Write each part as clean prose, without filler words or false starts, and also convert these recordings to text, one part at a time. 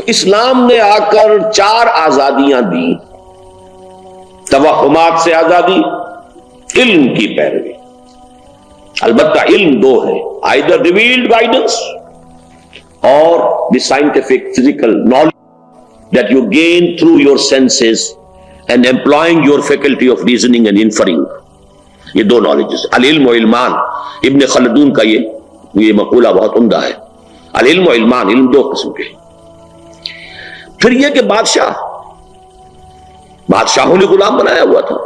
اسلام نے آ کر 4 آزادیاں دی. توہمات سے آزادی، علم کی پیروی. البتہ علم 2 ہے، either revealed guidance or the scientific physical knowledge that you gain through your senses and employing your faculty of reasoning and inferring. یہ 2 knowledges. العلم و علمان، ابن خلدون کا یہ مقولہ بہت عمدہ ہے. العلم و علمان، علم 2 قسم کے. پھر یہ کہ بادشاہوں نے غلام بنایا ہوا تھا.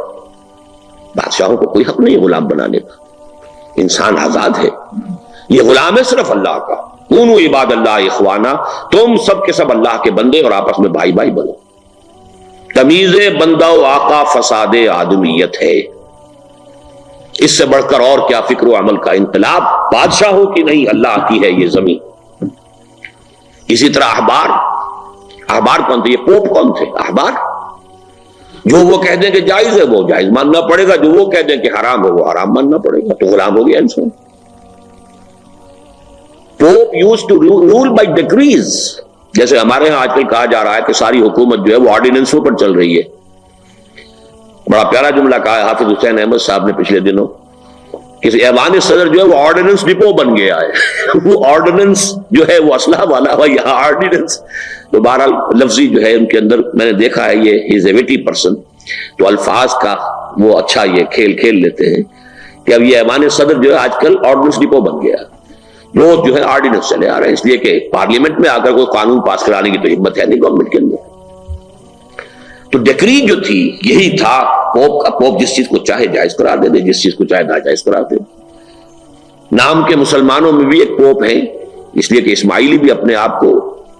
بادشاہوں کو کوئی حق نہیں غلام بنانے کا. انسان آزاد ہے. یہ غلام ہے صرف اللہ کا. کونوا عباد اللہ اخوانا، تم سب کے سب اللہ کے بندے اور آپس میں بھائی بھائی بنو. تمیز بندہ و آقا فساد آدمیت ہے. اس سے بڑھ کر اور کیا فکر و عمل کا انقلاب. بادشاہوں کی نہیں، اللہ کی ہے یہ زمین. اسی طرح احبار کون تھے؟ یہ پوپ کون تھے؟ احبار. جو وہ کہہ دیں کہ جائز ہے وہ جائز ماننا پڑے گا، جو وہ کہہ دیں کہ حرام ہے وہ حرام ماننا پڑے گا. تو غلام ہو گیا انسان. Pope used to rule by decrees. جیسے ہمارے ہاں آج کل کہا جا رہا ہے کہ ساری حکومت جو ہے وہ آرڈیننسوں پر چل رہی ہے. بڑا پیارا جملہ کہا ہے حافظ حسین احمد صاحب نے پچھلے دنوں. کسی ایوان صدر جو ہے وہ آرڈیننس ڈپو بن گیا ہے. وہ آرڈیننس جو ہے وہ اسلحہ والا ہوا، یہاں آرڈیننس. تو بہرحال لفظی جو ہے ان کے اندر میں نے دیکھا ہے یہ از اے ویٹی پرسن، تو الفاظ کا وہ اچھا یہ کھیل لیتے ہیں کہ اب یہ ایوان صدر جو ہے آج کل آرڈیننس ڈپو بن گیا. روز جو ہے آرڈیننس چلے آ رہے ہیں، اس لیے کہ پارلیمنٹ میں آ کر کوئی قانون پاس کرانے کی تو ہمت ہے نہیں گورنمنٹ کے اندر. تو ڈکری جو تھی یہی تھا. پوپ جس چیز کو چاہے جائز قرار دے دے، جس چیز کو چاہے ناجائز قرار دے. نام کے مسلمانوں میں بھی ایک پوپ ہے، اس لیے کہ اسماعیلی بھی اپنے آپ کو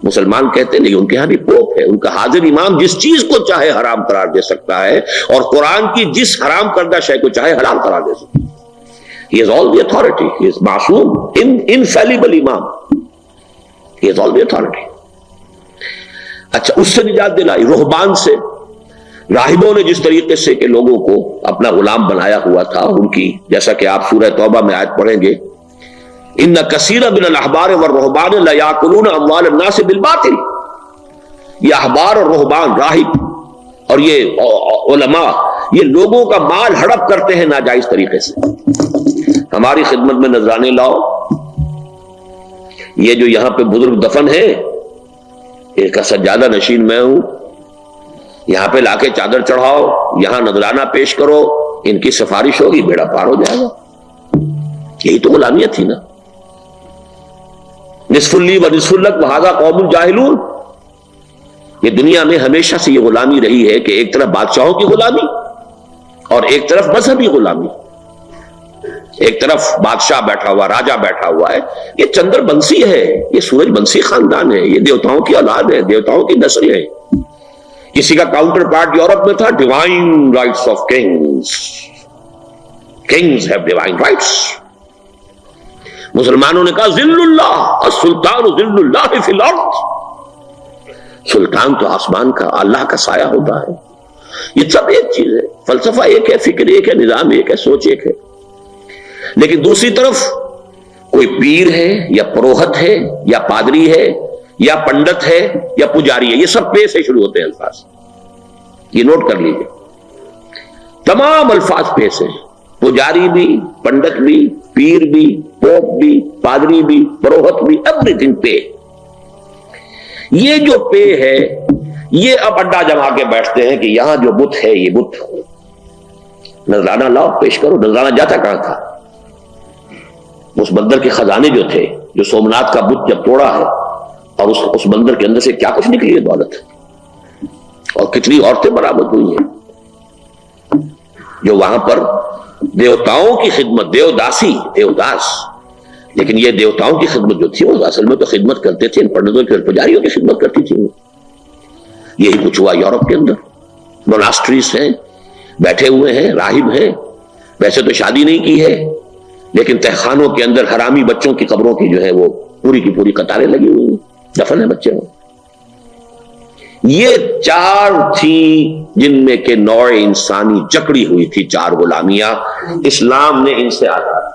مسلمان کہتے ہیں، لیکن ان کے ہاں بھی پوپ ہے. ان کا حاضر امام جس چیز کو چاہے حرام قرار دے سکتا ہے اور قرآن کی جس حرام کردہ شے کو چاہے حلال قرار دے سکتا ہے. He has all the authority. He is معصوم، infallible امام. He has all the authority. اچھا، اس سے نجات دلائی رہبان سے. راہبوں نے جس طریقے سے کہ لوگوں کو اپنا غلام بنایا ہوا تھا، ان کی جیسا کہ آپ سورہ توبہ میں آیت پڑھیں گے، ان کثیر من الاحبار والرہبان لیاکلون اموال الناس بالباطل. یہ احبار اور رہبان، راہب اور یہ علماء، یہ لوگوں کا مال ہڑپ کرتے ہیں ناجائز طریقے سے. ہماری خدمت میں نذرانے لاؤ. یہ جو یہاں پہ بزرگ دفن ہے، ایک سجادہ نشین میں ہوں، یہاں پہ لا کے چادر چڑھاؤ، یہاں نذرانہ پیش کرو، ان کی سفارش ہوگی، بیڑا پار ہو جائے گا. یہی تو غلامیت تھی نا. نصف لی و نصف لک وہذا قوم جاہلون. یہ دنیا میں ہمیشہ سے یہ غلامی رہی ہے کہ ایک طرف بادشاہوں کی غلامی اور ایک طرف مذہبی غلامی. ایک طرف بادشاہ بیٹھا ہوا، راجہ بیٹھا ہوا ہے، یہ چندر بنسی ہے، یہ سورج بنسی خاندان ہے، یہ دیوتاؤں کی اولاد ہے، دیوتاؤں کی نسل ہے. کسی کا کاؤنٹر پارٹ یورپ میں تھا divine rights of kings. Kings have divine rights. مسلمانوں نے کہا ذل اللہ السلطان ذل اللہ فی الارض. سلطان تو آسمان کا، اللہ کا سایہ ہوتا ہے. یہ سب ایک چیز ہے. فلسفہ ایک ہے، فکر ایک ہے، نظام ایک ہے، سوچ ایک ہے. لیکن دوسری طرف کوئی پیر ہے یا پروہت ہے یا پادری ہے یا پنڈت ہے یا پجاری ہے، یہ سب پے سے شروع ہوتے ہیں الفاظ. یہ نوٹ کر لیجیے، تمام الفاظ پے سے. پجاری بھی، پنڈت بھی، پیر بھی، پوپ بھی، پادری بھی، پروہت بھی، ایوری تھنگ پے. یہ جو پے ہے یہ اب اڈا جما کے بیٹھتے ہیں کہ یہاں جو بت ہے یہ بت. نذرانہ لاؤ، پیش کرو. نذرانہ جاتا کہاں تھا؟ اس بندر کے خزانے جو تھے، جو سومناتھ کا بت جب توڑا ہے اور اس بندر کے اندر سے کیا کچھ نکلی ہے دولت، اور کتنی عورتیں برآمد ہوئی ہیں جو وہاں پر دیوتاؤں کی خدمت، دیوداس. لیکن یہ دیوتاؤں کی خدمت جو تھی وہ اصل میں تو خدمت کرتے تھے ان پنڈتوں کی اور پجاریوں کی خدمت کرتی تھی. یہی کچھ ہوا یورپ کے اندر. موناسٹریز ہیں، بیٹھے ہوئے ہیں، راہب ہیں. ویسے تو شادی نہیں کی ہے، لیکن تہخانوں کے اندر حرامی بچوں کی قبروں کی جو ہے وہ پوری کی پوری قطاریں لگی ہوئی ہیں، دفن ہے بچے. یہ 4 تھی جن میں کہ نوع انسانی جکڑی ہوئی تھی، 4 غلامیاں. اسلام نے ان سے آزاد